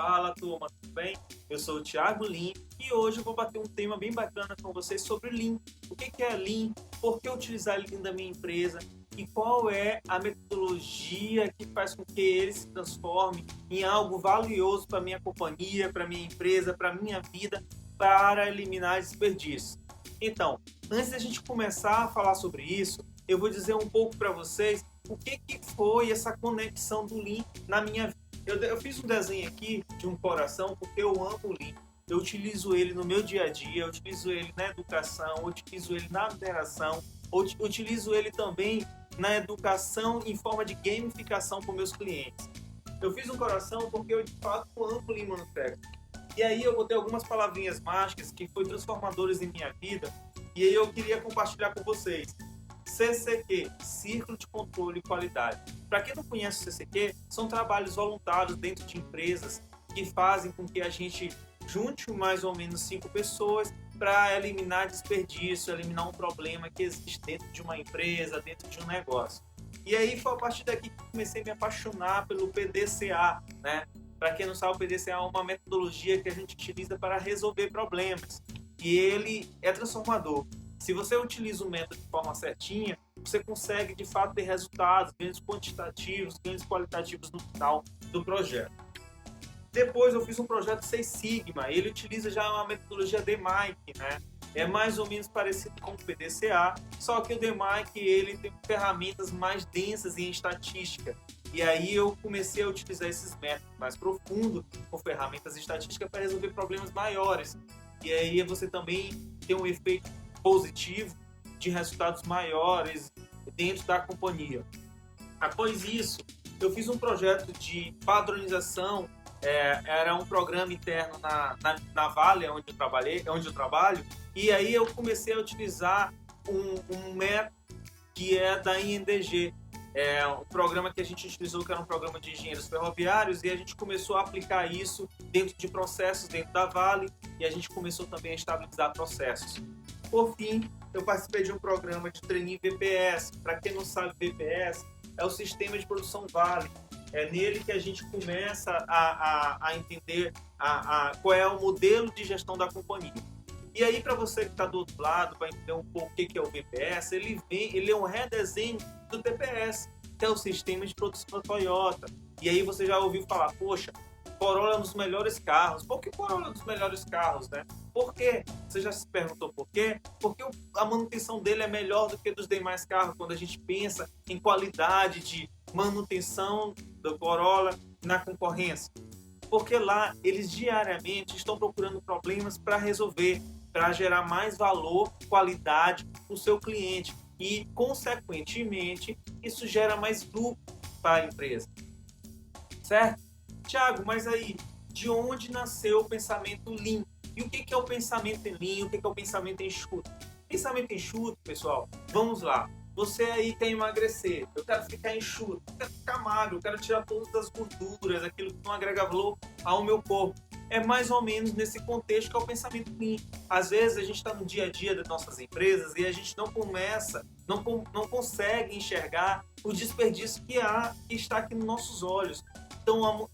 Fala, turma, tudo bem? Eu sou o Thiago Lean e hoje eu vou bater um tema bem bacana com vocês sobre Lean. O que é Lean? Por que utilizar Lean da minha empresa? E qual é a metodologia que faz com que ele se transforme em algo valioso para minha companhia, para minha empresa, para minha vida, para eliminar desperdício? Então, antes da gente começar a falar sobre isso, eu vou dizer um pouco para vocês o que foi essa conexão do Lean na minha vida. Eu fiz um desenho aqui de um coração porque eu amo o Lean. Eu utilizo ele no meu dia a dia, eu utilizo ele na educação, eu utilizo ele na mineração, eu utilizo ele também na educação em forma de gamificação com meus clientes. Eu fiz um coração porque eu de fato amo o Lean Manufacturing. E aí eu botei algumas palavrinhas mágicas que foram transformadoras em minha vida e aí eu queria compartilhar com vocês. CCQ, Círculo de Controle e Qualidade. Para quem não conhece o CCQ, são trabalhos voluntários dentro de empresas que fazem com que a gente junte mais ou menos 5 pessoas para eliminar desperdício, eliminar um problema que existe dentro de uma empresa, dentro de um negócio. E aí foi a partir daqui que comecei a me apaixonar pelo PDCA, né? Para quem não sabe, o PDCA é uma metodologia que a gente utiliza para resolver problemas. E ele é transformador. Se você utiliza o método de forma certinha, você consegue de fato ter resultados, ganhos quantitativos, ganhos qualitativos no final do projeto. Depois eu fiz um projeto Seis Sigma, ele utiliza já uma metodologia DMAIC, né? É mais ou menos parecido com o PDCA, só que o DMAIC ele tem ferramentas mais densas em estatística. E aí eu comecei a utilizar esses métodos mais profundos com ferramentas estatísticas para resolver problemas maiores. E aí você também tem um efeito positivo de resultados maiores dentro da companhia. Após isso, eu fiz um projeto de padronização, era um programa interno na Vale, onde eu trabalho, e aí eu comecei a utilizar um método que é da INDG, um programa que a gente utilizou, que era um programa de engenheiros ferroviários, e a gente começou a aplicar isso dentro de processos dentro da Vale, e a gente começou também a estabilizar processos. Por fim, eu participei de um programa de trainee VPS. Para quem não sabe, VPS é o sistema de produção Vale. É nele que a gente começa a entender qual é o modelo de gestão da companhia. E aí, para você que está do outro lado, para entender um pouco o que é o VPS, ele é um redesenho do TPS, que é o sistema de produção da Toyota. E aí você já ouviu falar, poxa, Corolla é um dos melhores carros. Por que Corolla é um dos melhores carros, né? Por quê? Você já se perguntou por quê? Porque a manutenção dele é melhor do que dos demais carros quando a gente pensa em qualidade de manutenção do Corolla na concorrência. Porque lá eles diariamente estão procurando problemas para resolver, para gerar mais valor, qualidade para o seu cliente e, consequentemente, isso gera mais lucro para a empresa. Certo? Tiago, mas aí, de onde nasceu o pensamento Lean? E o que é o pensamento Lean? O que é o pensamento enxuto? Pensamento enxuto, pessoal, vamos lá. Você aí quer emagrecer, eu quero ficar enxuto, eu quero ficar magro, eu quero tirar todas as gorduras, aquilo que não agrega valor ao meu corpo. É mais ou menos nesse contexto que é o pensamento Lean. Às vezes a gente está no dia a dia das nossas empresas e a gente não consegue enxergar o desperdício que está aqui nos nossos olhos. Então,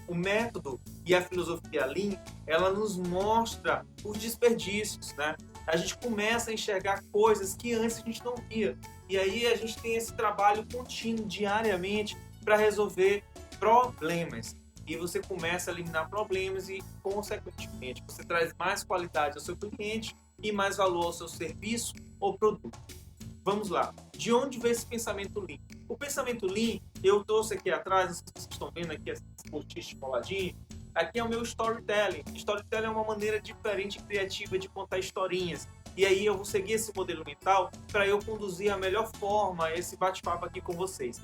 o método e a filosofia Lean, ela nos mostra os desperdícios, né? A gente começa a enxergar coisas que antes a gente não via. E aí a gente tem esse trabalho contínuo, diariamente, para resolver problemas. E você começa a eliminar problemas e, consequentemente, você traz mais qualidade ao seu cliente e mais valor ao seu serviço ou produto. Vamos lá. De onde veio esse pensamento Lean? O pensamento Lean, eu trouxe aqui atrás, não sei se vocês estão vendo aqui esse post-it coladinho, aqui é o meu storytelling. Storytelling é uma maneira diferente e criativa de contar historinhas. E aí eu vou seguir esse modelo mental para eu conduzir a melhor forma esse bate-papo aqui com vocês.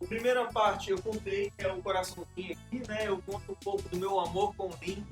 A primeira parte eu contei, que é o coraçãozinho aqui, né? Eu conto um pouco do meu amor com o Lean.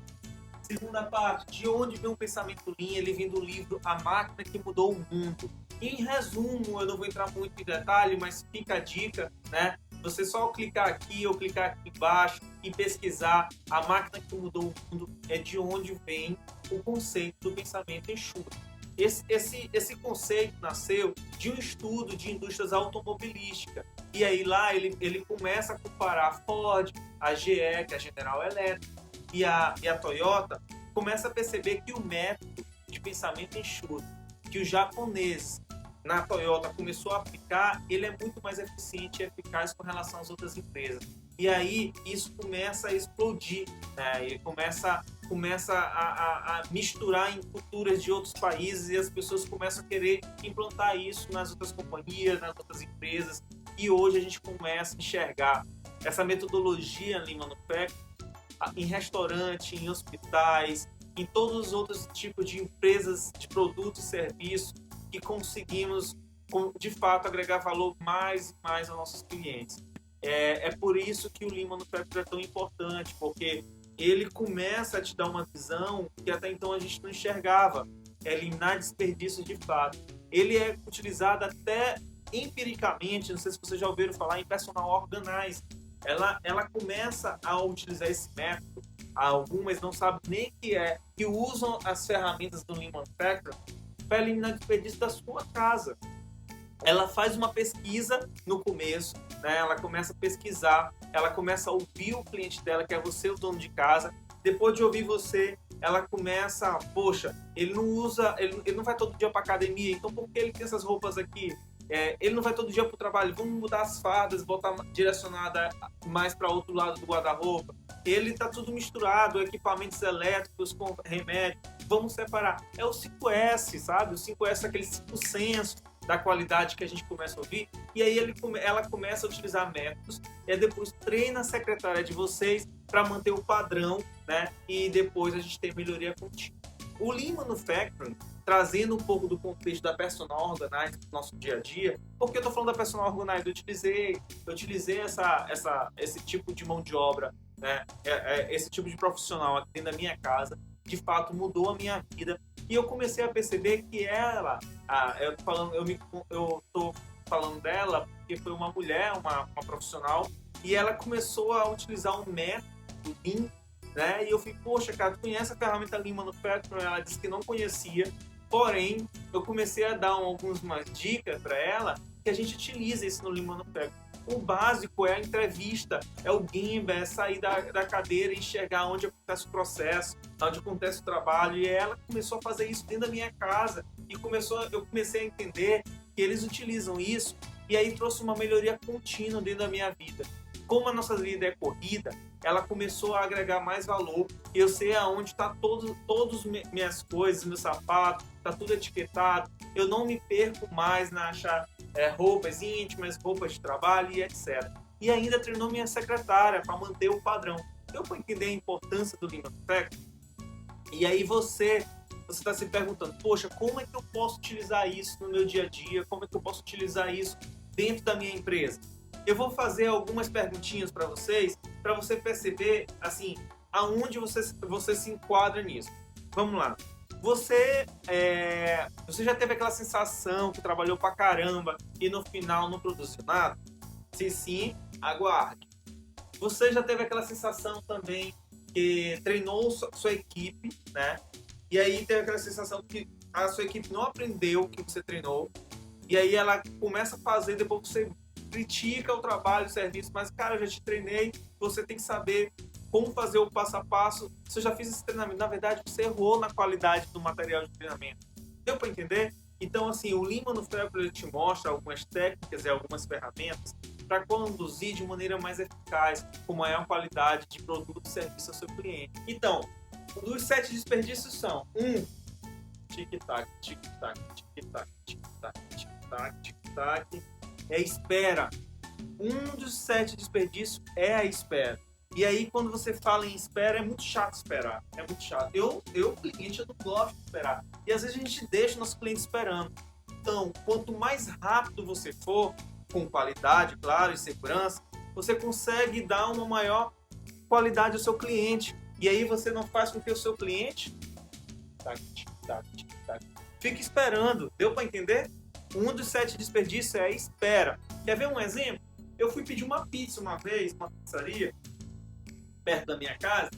Segunda parte, de onde vem o pensamento Lean? Ele vem do livro A Máquina que Mudou o Mundo. Em resumo, eu não vou entrar muito em detalhe, mas fica a dica, né? Você só clicar aqui ou clicar aqui embaixo e pesquisar A Máquina que Mudou o Mundo, é de onde vem o conceito do pensamento enxuto. Esse conceito nasceu de um estudo de indústrias automobilísticas. E aí lá ele começa a comparar a Ford, a GE, que é a General Electric, e a Toyota, começa a perceber que o método de pensamento enxuto que os japoneses na Toyota começou a aplicar, ele é muito mais eficiente e eficaz com relação às outras empresas. E aí isso começa a explodir, né? E começa a misturar em culturas de outros países e as pessoas começam a querer implantar isso nas outras companhias, nas outras empresas. E hoje a gente começa a enxergar essa metodologia Lean Manufacturing em restaurante, em hospitais, em todos os outros tipos de empresas de produtos e serviços que conseguimos, de fato, agregar valor mais e mais aos nossos clientes. É por isso que o Lean Manufacturing é tão importante, porque ele começa a te dar uma visão que até então a gente não enxergava, eliminar desperdícios de fato. Ele é utilizado até empiricamente, não sei se vocês já ouviram falar em Personal Organize. Ela começa a utilizar esse método, algumas não sabem nem o que é, que usam as ferramentas do Lean Manufacturing para eliminar desperdício da sua casa. Ela faz uma pesquisa no começo, né? Ela começa a pesquisar, ela começa a ouvir o cliente dela, que é você, o dono de casa. Depois de ouvir você, ela começa, poxa, ele não vai todo dia para academia, então por que ele tem essas roupas aqui? Ele não vai todo dia para o trabalho, vamos mudar as fardas, botar direcionada mais para outro lado do guarda-roupa. Ele está tudo misturado, equipamentos elétricos com remédio, vamos separar. É o 5S, sabe? O 5S é aquele 5 senso da qualidade que a gente começa a ouvir, e aí ela começa a utilizar métodos, e aí depois treina a secretária de vocês para manter o padrão, né? E depois a gente tem melhoria contínua. O Lean Manufacturing, trazendo um pouco do contexto da Personal Organize no nosso dia a dia, porque eu estou falando da Personal Organize, eu utilizei esse tipo de mão de obra, né? Esse tipo de profissional aqui dentro da minha casa, de fato mudou a minha vida, e eu comecei a perceber que ela, eu estou falando dela porque foi uma mulher, uma profissional, e ela começou a utilizar um método Lean, né? E eu fiquei, poxa, cara, tu conhece a ferramenta Lean Manufacturing? Ela disse que não conhecia, porém, eu comecei a dar algumas dicas para ela que a gente utiliza isso no Lean Manufacturing. O básico é a entrevista, é o Gemba, é sair da cadeira e enxergar onde acontece o processo, onde acontece o trabalho. E ela começou a fazer isso dentro da minha casa e eu comecei a entender que eles utilizam isso, e aí trouxe uma melhoria contínua dentro da minha vida. Como a nossa vida é corrida, ela começou a agregar mais valor. Eu sei aonde está todas minhas coisas, meus sapatos, está tudo etiquetado. Eu não me perco mais na achar roupas íntimas, roupas de trabalho e etc. E ainda treinou minha secretária para manter o padrão. Deu para entender a importância do Lean Manufacturing? E aí você está se perguntando, poxa, como é que eu posso utilizar isso no meu dia a dia? Como é que eu posso utilizar isso dentro da minha empresa? Eu vou fazer algumas perguntinhas para você perceber, assim, aonde você se enquadra nisso. Vamos lá. Você já teve aquela sensação que trabalhou pra caramba e no final não produziu nada? Se sim, aguarde. Você já teve aquela sensação também que treinou sua equipe, né? E aí teve aquela sensação que a sua equipe não aprendeu o que você treinou, e aí ela começa a fazer, depois você critica o trabalho, o serviço, mas cara, eu já te treinei, você tem que saber como fazer o passo a passo. Você já fez esse treinamento, na verdade você errou na qualidade do material de treinamento. Deu para entender? Então assim, o Lean Manufacturing te mostra algumas técnicas e algumas ferramentas para conduzir de maneira mais eficaz, com maior qualidade de produto e serviço ao seu cliente. Então, os 7 desperdícios são: 1, tic-tac, tic-tac, tic-tac, tic-tac, tic-tac, tic-tac, é espera. Um dos 7 desperdícios é a espera. E aí, quando você fala em espera, é muito chato esperar. É muito chato. Eu cliente, eu não gosto de esperar. E às vezes a gente deixa o nosso cliente esperando. Então, quanto mais rápido você for, com qualidade, claro, e segurança, você consegue dar uma maior qualidade ao seu cliente. E aí você não faz com que o seu cliente fique esperando. Deu para entender? Um dos 7 desperdícios é a espera. Quer ver um exemplo? Eu fui pedir uma pizza uma vez, uma pizzaria, perto da minha casa,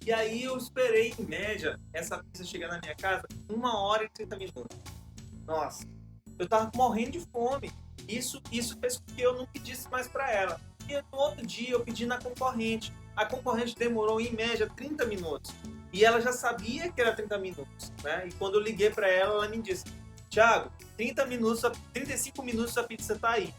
e aí eu esperei, em média, essa pizza chegar na minha casa 1 hora e 30 minutos. Nossa, eu tava morrendo de fome. Isso fez com que eu não pedisse mais para ela. E no outro dia eu pedi na concorrente. A concorrente demorou em média 30 minutos. E ela já sabia que era 30 minutos, né? E quando eu liguei para ela, ela me disse: Thiago, 30 minutos, 35 minutos a pizza tá aí.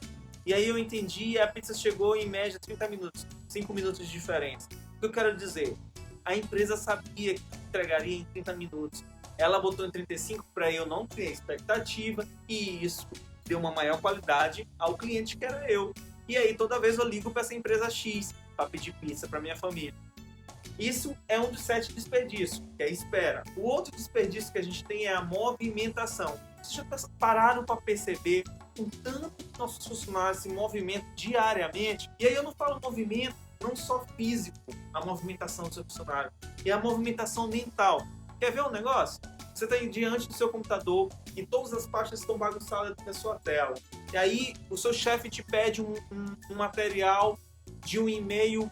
E aí eu entendi e a pizza chegou em média 30 minutos, 5 minutos de diferença. O que eu quero dizer? A empresa sabia que entregaria em 30 minutos. Ela botou em 35 para eu não ter expectativa e isso deu uma maior qualidade ao cliente que era eu. E aí toda vez eu ligo para essa empresa X para pedir pizza para minha família. Isso é um dos 7 desperdícios, que é a espera. O outro desperdício que a gente tem é a movimentação. Vocês já pararam para perceber o tanto que nossos funcionários se movimentam diariamente? E aí eu não falo movimento não só físico, a movimentação do seu funcionário, é a movimentação mental. Quer ver um negócio? Você está diante do seu computador e todas as pastas estão bagunçadas na sua tela. E aí o seu chefe te pede um material de um e-mail,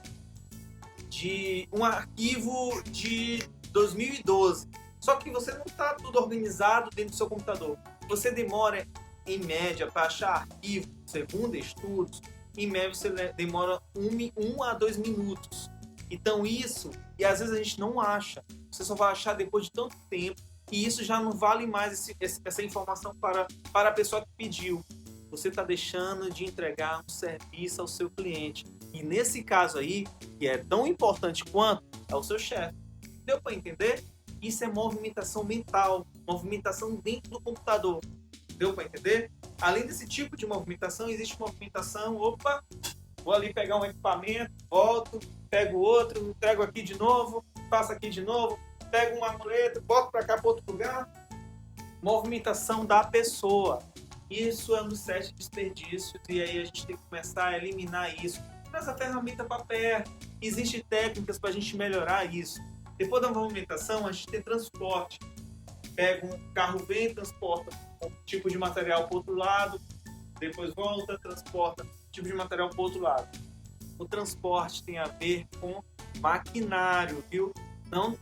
de um arquivo de 2012. Só que você não está tudo organizado dentro do seu computador. Você demora, em média, para achar arquivo, segundo estudos, em média você demora 1 a 2 minutos. Então isso, e às vezes a gente não acha. Você só vai achar depois de tanto tempo. E isso já não vale mais essa informação para a pessoa que pediu. Você está deixando de entregar um serviço ao seu cliente. E nesse caso aí, que é tão importante quanto, é o seu chefe. Deu para entender? Isso é movimentação mental, movimentação dentro do computador. Deu para entender? Além desse tipo de movimentação, existe movimentação, opa, vou ali pegar um equipamento, volto, pego outro, entrego aqui de novo, faço aqui de novo, pego uma muleta, boto para cá para outro lugar. Movimentação da pessoa. Isso é um dos 7 desperdícios e aí a gente tem que começar a eliminar isso. Traz a ferramenta para perto. Existem técnicas para a gente melhorar isso. Depois da movimentação, a gente tem transporte. Pega um carro, vem, transporta um tipo de material para o outro lado, depois volta, transporta tipo de material para o outro lado. O transporte tem a ver com maquinário, viu?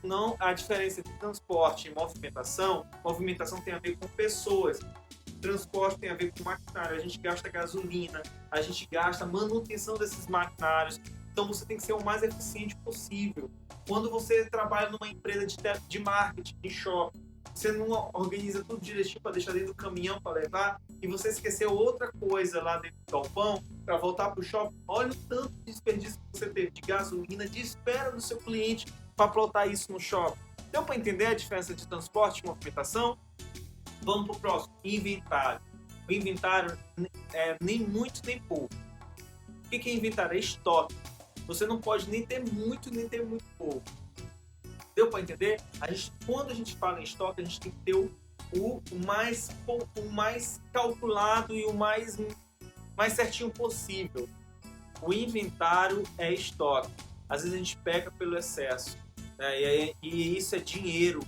Não a diferença entre transporte e movimentação tem a ver com pessoas. Transporte tem a ver com maquinário. A gente gasta gasolina, a gente gasta manutenção desses maquinários. Então você tem que ser o mais eficiente possível. Quando você trabalha numa empresa de marketing, de shopping, você não organiza tudo direitinho para deixar dentro do caminhão para levar e você esqueceu outra coisa lá dentro do galpão para voltar para o shopping, olha o tanto de desperdício que você teve de gasolina, de espera do seu cliente para plotar isso no shopping. Deu para entender a diferença de transporte e movimentação? Vamos para o próximo, inventário. O inventário é nem muito nem pouco. O que é inventário? É estoque. Você não pode nem ter muito, nem ter muito pouco. Deu para entender? Quando a gente fala em estoque, a gente tem que ter o mais calculado e o mais certinho possível. O inventário é estoque. Às vezes a gente peca pelo excesso. E isso é dinheiro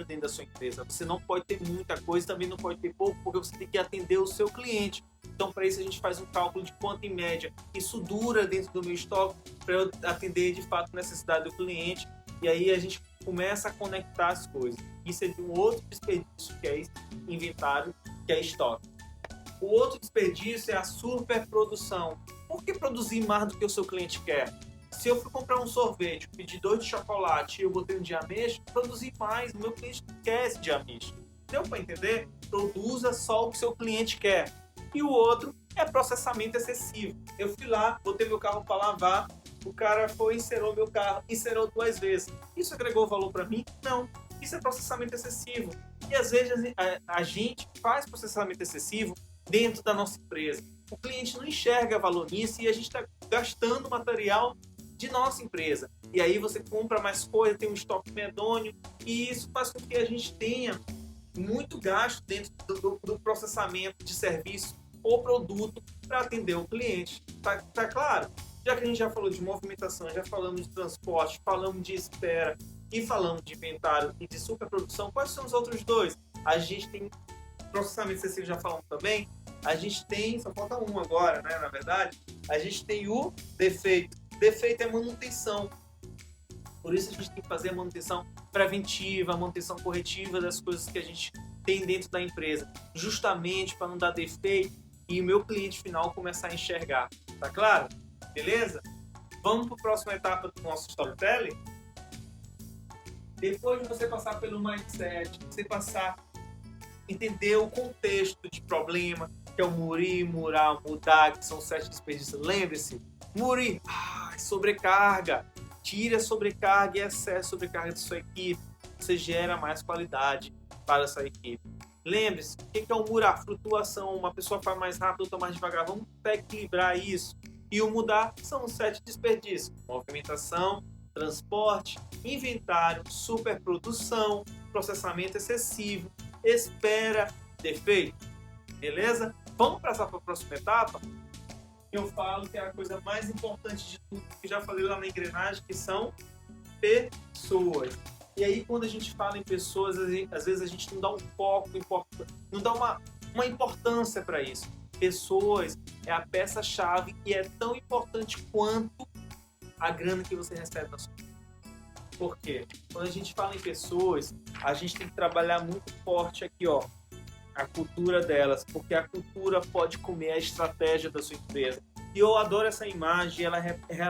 dentro da sua empresa. Você não pode ter muita coisa, também não pode ter pouco, porque você tem que atender o seu cliente. Então, para isso, a gente faz um cálculo de quanto, em média, isso dura dentro do meu estoque para eu atender, de fato, a necessidade do cliente. E aí a gente começa a conectar as coisas. Isso é de um outro desperdício, que é inventário, que é estoque. O outro desperdício é a superprodução. Por que produzir mais do que o seu cliente quer? Se eu fui comprar um sorvete, pedir 2 de chocolate e eu botei um de ameixa, produzir mais. O meu cliente quer esse de ameixa. Deu para entender? Produza só o que o seu cliente quer. E o outro é processamento excessivo. Eu fui lá, botei meu carro para lavar, o cara foi, encerou meu carro, encerou 2 vezes. Isso agregou valor para mim? Não. Isso é processamento excessivo. E às vezes a gente faz processamento excessivo dentro da nossa empresa. O cliente não enxerga valor nisso e a gente está gastando material de nossa empresa. E aí você compra mais coisa, tem um estoque medonho e isso faz com que a gente tenha muito gasto dentro do processamento de serviço ou produto para atender o cliente. Tá claro? Já que a gente já falou de movimentação, já falamos de transporte, falamos de espera e falamos de inventário e de superprodução, quais são os outros dois? A gente tem processamento excessivo, já falamos também. A gente tem, só falta um agora, né? Na verdade, a gente tem o defeito. Defeito é manutenção. Por isso a gente tem que fazer a manutenção preventiva, a manutenção corretiva das coisas que a gente tem dentro da empresa, justamente para não dar defeito e o meu cliente final começar a enxergar. Tá claro? Beleza? Vamos para a próxima etapa do nosso storytelling? Depois de você passar pelo mindset, você entender o contexto de problema, que é o murir, murar, mudar, que são 7 desperdícios. Lembre-se, murir, sobrecarga. Tire a sobrecarga e excesso de sobrecarga da sua equipe. Você gera mais qualidade para a sua equipe. Lembre-se, o que é o murar? Flutuação. Uma pessoa faz mais rápido, outra mais devagar. Vamos equilibrar isso. E o mudar são 7 desperdícios. Movimentação, transporte, inventário, superprodução, processamento excessivo, espera, defeito. Beleza? Vamos passar para a próxima etapa? Eu falo que é a coisa mais importante de tudo, que já falei lá na engrenagem, que são pessoas. E aí, quando a gente fala em pessoas, às vezes a gente não dá um foco, não dá uma importância para isso. Pessoas é a peça-chave e é tão importante quanto a grana que você recebe na sua vida. Por quê? Quando a gente fala em pessoas, a gente tem que trabalhar muito forte aqui, ó, a cultura delas, porque a cultura pode comer a estratégia da sua empresa. E eu adoro essa imagem, ela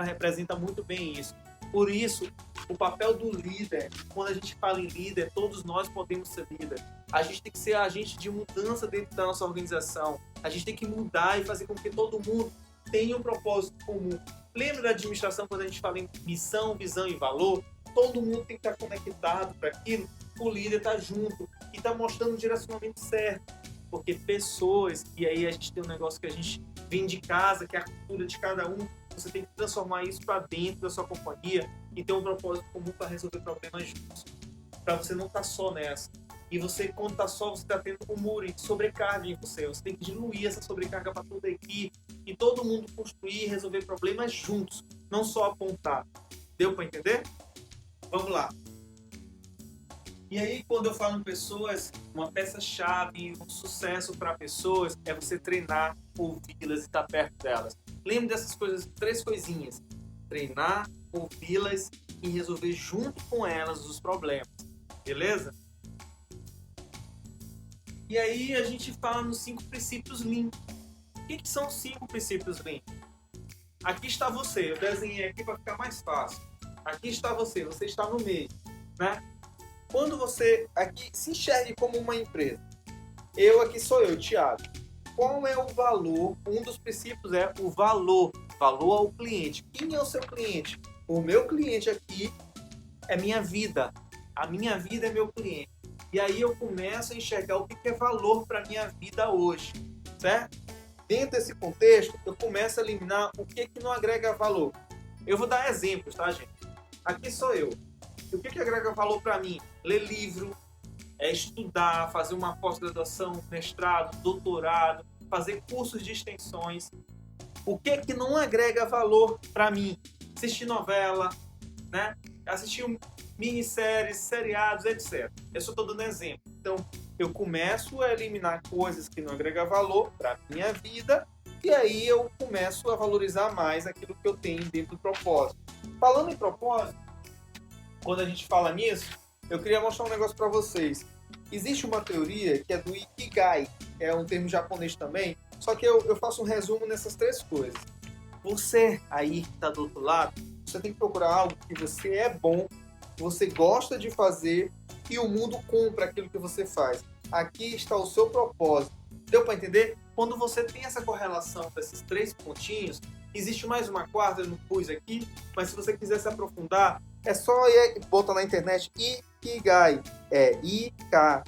representa muito bem isso. Por isso, o papel do líder, quando a gente fala em líder, todos nós podemos ser líder. A gente tem que ser agente de mudança dentro da nossa organização. A gente tem que mudar e fazer com que todo mundo tenha um propósito comum. Lembra da administração quando a gente fala em missão, visão e valor? Todo mundo tem que estar conectado para aquilo. O líder está junto e está mostrando o direcionamento certo. Porque pessoas, e aí a gente tem um negócio que a gente vem de casa, que é a cultura de cada um, você tem que transformar isso para dentro da sua companhia e ter um propósito comum para resolver problemas juntos. Para você não estar só nessa. E você, quando está só, você está tendo um muro de sobrecarga em você. Você tem que diluir essa sobrecarga para toda a equipe e todo mundo construir e resolver problemas juntos, não só apontar. Deu para entender? Vamos lá. E aí, quando eu falo em pessoas, uma peça-chave, um sucesso para pessoas é você treinar, ouvi-las e estar perto delas. Lembre dessas coisas, 3 coisinhas. Treinar, ouvi-las e resolver junto com elas os problemas. Beleza? E aí a gente fala nos 5 princípios Lean. O que são os 5 princípios Lean? Aqui está você, eu desenhei aqui para ficar mais fácil. Aqui está você está no meio, né? Quando você aqui se enxergue como uma empresa, aqui sou eu, Thiago. Qual é o valor? Um dos princípios é o valor ao cliente. Quem é o seu cliente? O meu cliente aqui é minha vida. A minha vida é meu cliente. E aí eu começo a enxergar o que é valor para a minha vida hoje, certo? Dentro desse contexto, eu começo a eliminar o que não agrega valor. Eu vou dar exemplos, tá, gente? Aqui sou eu. E o que agrega valor para mim? Ler livro, estudar, fazer uma pós-graduação, mestrado, doutorado, fazer cursos de extensões. O que não agrega valor para mim? Assistir novela, né? Assistir minisséries, seriados, etc. Eu só estou dando exemplo. Então, eu começo a eliminar coisas que não agregam valor para a minha vida e aí eu começo a valorizar mais aquilo que eu tenho dentro do propósito. Falando em propósito, quando a gente fala nisso, eu queria mostrar um negócio para vocês. Existe uma teoria que é do Ikigai, é um termo japonês também, só que eu faço um resumo nessas 3 coisas. Você aí que está do outro lado, você tem que procurar algo que você é bom, você gosta de fazer e o mundo compra aquilo que você faz. Aqui está o seu propósito. Deu para entender? Quando você tem essa correlação desses 3 pontinhos, existe mais uma 4ª, eu não pus aqui, mas se você quiser se aprofundar, é só botar na internet Ikigai. É I-K-I-G-A-I.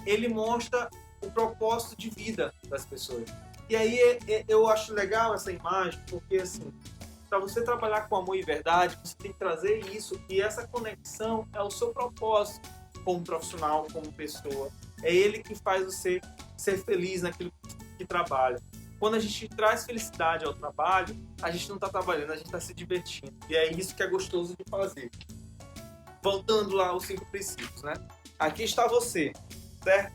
Ele mostra o propósito de vida das pessoas. E aí eu acho legal essa imagem, porque assim, para você trabalhar com amor e verdade, você tem que trazer isso, e essa conexão é o seu propósito como profissional, como pessoa. É ele que faz você ser feliz naquilo que trabalha. Quando a gente traz felicidade ao trabalho, a gente não está trabalhando, a gente está se divertindo. E é isso que é gostoso de fazer. Voltando lá aos 5 princípios, né? Aqui está você, certo?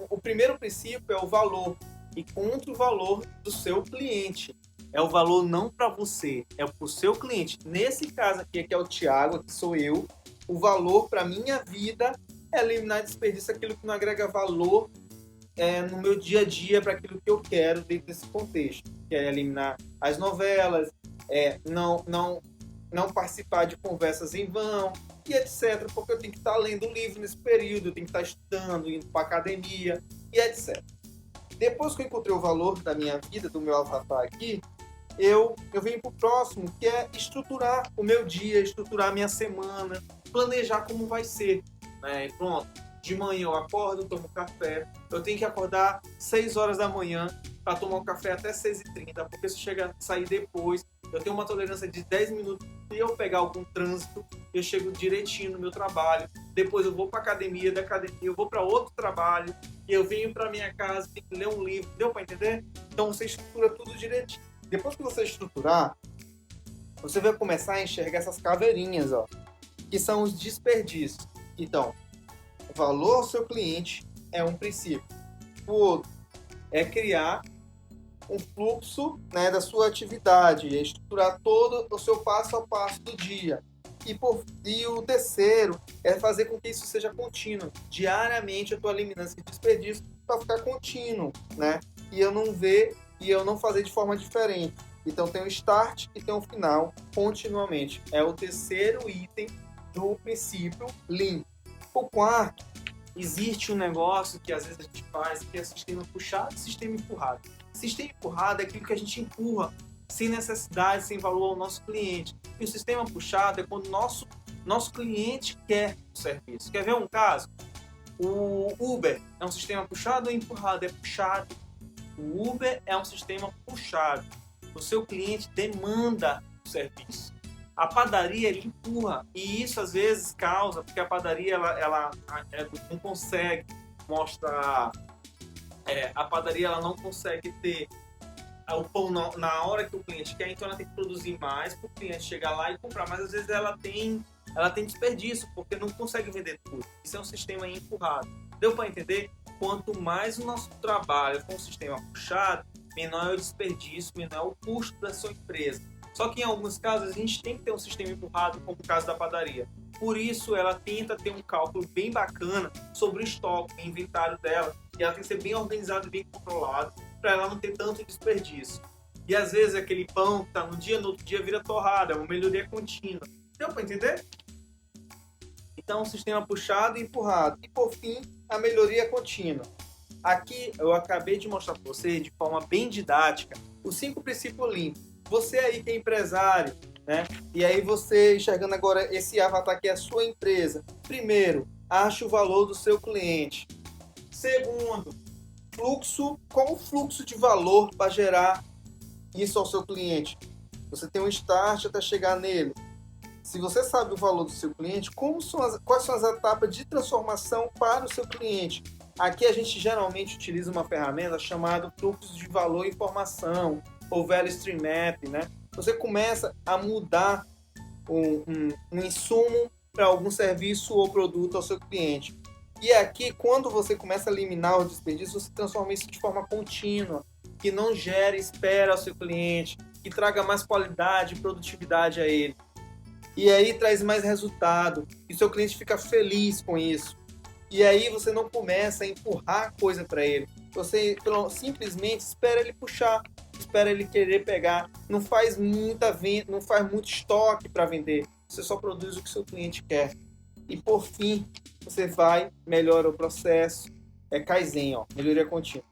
O primeiro princípio é o valor. E contra o valor do seu cliente. É o valor não para você, é para o seu cliente. Nesse caso aqui, que é o Thiago, aqui sou eu, o valor para minha vida é eliminar desperdício, aquilo que não agrega valor no meu dia a dia para aquilo que eu quero dentro desse contexto, que é eliminar as novelas, não participar de conversas em vão e etc, porque eu tenho que estar lendo um livro nesse período, eu tenho que estar estudando, indo para academia e etc. Depois que eu encontrei o valor da minha vida, do meu avatar aqui, eu venho para o próximo, que é estruturar o meu dia, estruturar a minha semana, planejar como vai ser, né? E pronto, de manhã eu acordo, tomo café, eu tenho que acordar 6 horas da manhã para tomar um café até 6h30, porque se eu sair depois, eu tenho uma tolerância de 10 minutos, se eu pegar algum trânsito, eu chego direitinho no meu trabalho, depois eu vou para academia, da academia eu vou para outro trabalho, e eu venho para minha casa, tenho que ler um livro, deu para entender? Então você estrutura tudo direitinho. Depois que você estruturar, você vai começar a enxergar essas caveirinhas, ó, que são os desperdícios. Então, o valor ao seu cliente é um princípio. O outro é criar um fluxo, né, da sua atividade, é estruturar todo o seu passo a passo do dia. E o terceiro é fazer com que isso seja contínuo. Diariamente eu estou eliminando esse desperdício para ficar contínuo, né? E eu não fazer de forma diferente. Então tem o start e tem o final continuamente. É o terceiro item do princípio Lean. O quarto, existe um negócio que às vezes a gente faz, que é sistema puxado e sistema empurrado. Sistema empurrado é aquilo que a gente empurra sem necessidade, sem valor ao nosso cliente. E o sistema puxado é quando o nosso cliente quer o serviço. Quer ver um caso? O Uber é um sistema puxado ou empurrado? É puxado. O Uber é um sistema puxado. O seu cliente demanda o serviço. A padaria ele empurra, e isso às vezes causa, porque a padaria ela não consegue mostrar, a padaria ela não consegue ter o pão na hora que o cliente quer, então ela tem que produzir mais para o cliente chegar lá e comprar, mas às vezes ela tem desperdício, porque não consegue vender tudo. Isso é um sistema empurrado. Deu para entender? Quanto mais o nosso trabalho for um sistema puxado, menor é o desperdício, menor é o custo da sua empresa. Só que em alguns casos a gente tem que ter um sistema empurrado, como o caso da padaria. Por isso ela tenta ter um cálculo bem bacana sobre o estoque, o inventário dela, e ela tem que ser bem organizada e bem controlada para ela não ter tanto desperdício. E às vezes aquele pão que está no outro dia vira torrada, é uma melhoria contínua. Deu para entender? Então, um sistema puxado e empurrado. E por fim, a melhoria contínua. Aqui eu acabei de mostrar para você, de forma bem didática, os 5 princípios Lean. Você aí que é empresário, né? E aí você enxergando agora esse avatar que é a sua empresa. Primeiro, ache o valor do seu cliente. Segundo, qual o fluxo de valor para gerar isso ao seu cliente? Você tem um start até chegar nele. Se você sabe o valor do seu cliente, quais são as etapas de transformação para o seu cliente? Aqui a gente geralmente utiliza uma ferramenta chamada fluxo de valor e informação, ou Value Stream Map, né? Você começa a mudar um insumo para algum serviço ou produto ao seu cliente. E aqui, quando você começa a eliminar o desperdício, você transforma isso de forma contínua, que não gere espera ao seu cliente, que traga mais qualidade e produtividade a ele. E aí traz mais resultado, e seu cliente fica feliz com isso. E aí você não começa a empurrar coisa para ele. Você simplesmente espera ele puxar, espera ele querer pegar. Não faz muita venda, não faz muito estoque para vender. Você só produz o que seu cliente quer. E por fim, você melhora o processo. É Kaizen, ó, melhoria contínua.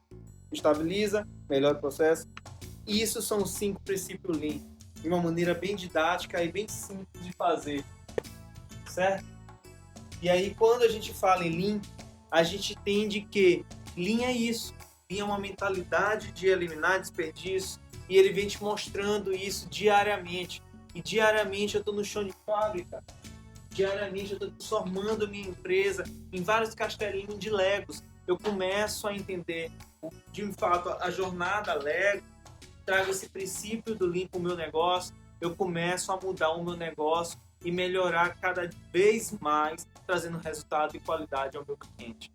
Estabiliza, melhora o processo. E isso são os 5 princípios Lean. De uma maneira bem didática e bem simples de fazer. Certo? E aí, quando a gente fala em Lean, a gente entende que Lean é isso. Lean é uma mentalidade de eliminar desperdício, e ele vem te mostrando isso diariamente. E diariamente eu estou no chão de fábrica. Diariamente eu estou transformando minha empresa em vários castelinhos de Legos. Eu começo a entender, de fato, a jornada Lego. Trago esse princípio do Lean para o meu negócio. Eu começo a mudar o meu negócio e melhorar cada vez mais, trazendo resultado e qualidade ao meu cliente.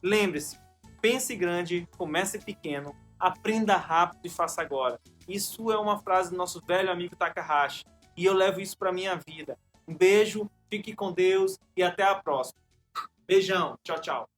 Lembre-se, pense grande, comece pequeno, aprenda rápido e faça agora. Isso é uma frase do nosso velho amigo Takahashi, e eu levo isso para a minha vida. Um beijo, Fique com Deus e até a próxima. Beijão. Tchau, tchau.